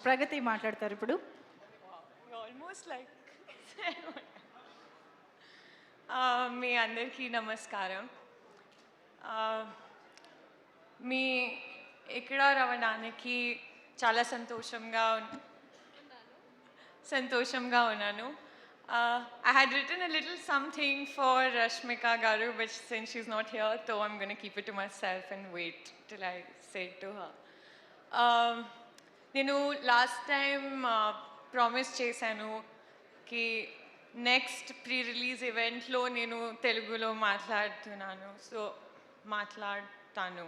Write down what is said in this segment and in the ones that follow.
ప్రగతి మాట్లాడతారు ఇప్పుడు. Almost like మీ అందరికీ నమస్కారం. మీ ఇక్కడ రావడానికి చాలా సంతోషంగా ఉన్నాను. I had written a little something for Rashmika Garu, but since she's not here, so I'm going to keep it to myself and wait till I say it to her. నేను last time promise చేశాను కి next pre release ఈవెంట్లో నేను తెలుగులో మాట్లాడుతాను.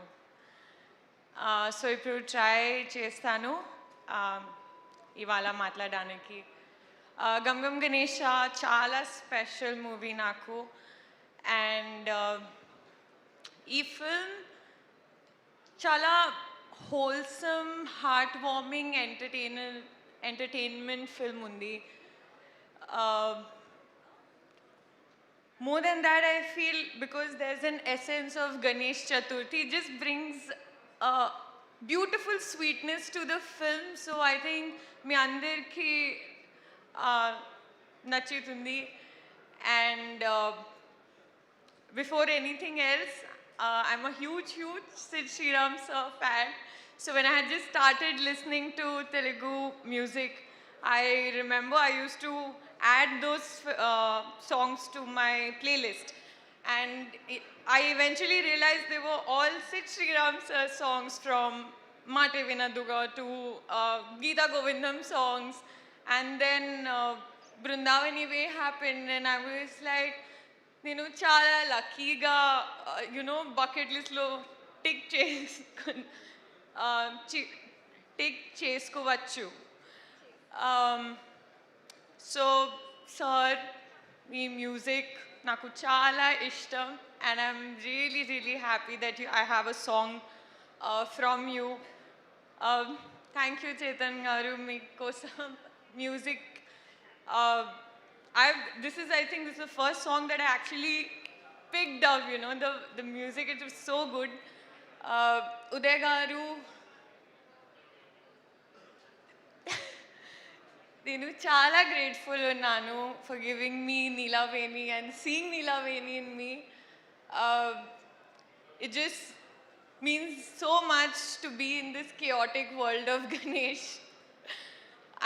So ఇప్పుడు try చేస్తాను ఇవాళ మాట్లాడడానికి. గమ్ గమ్ గణేష చాలా స్పెషల్ మూవీ నాకు. అండ్ ఈ ఫిల్మ్ చాలా wholesome, heart warming, entertainment film ఉంది. More than that, I feel because there's an essence of Ganesh Chaturthi, it just brings a beautiful sweetness to the film. So I think మీ అందరికీ నచ్చుతుంది. And before anything else, I'm a huge Sid Sriram sir fan. So when I had just started listening to Telugu music, I remember I used to add those songs to my playlist. And I eventually realized they were all Sid Sriram sir songs, from Mate Vinaduga to Geeta Govindam songs. And then Brindavani Way happened, and I was like, నేను చాలా లక్కీగా bucket లిస్ట్లో tick చేసుకోవచ్చు. So sir, మీ music నాకు చాలా ఇష్టం. And I'm really happy that I have a song from you. Thank you Chetan గారు, మీకోసం music. This is the first song that I actually picked up, the music, it was so good. Uday garu, నేను చాలా grateful ఉన్నాను for giving me Neela Veni and seeing Neela Veni in me. It just means so much to be in this chaotic world of Ganesh.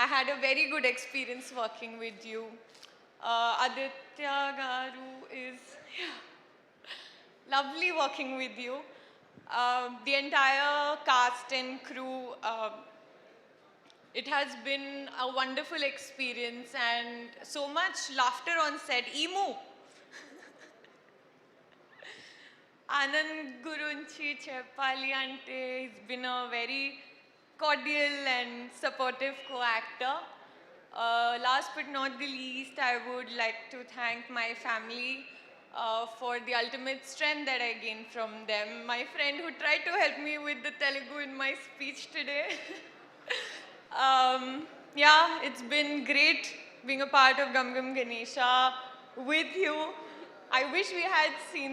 I had a very good experience working with you. Aditya Garu is lovely working with you. The entire cast and crew, it has been a wonderful experience and so much laughter on set. Emu. Anand Gurunchi Cheppali ante, he's been a very cordial and supportive co-actor. Last but not the least, I would like to thank my family for the ultimate strength that I gained from them. My friend who tried to help me with the Telugu in my speech today. It's been great being a part of Gum Gum Ganesha with you. I wish we had seen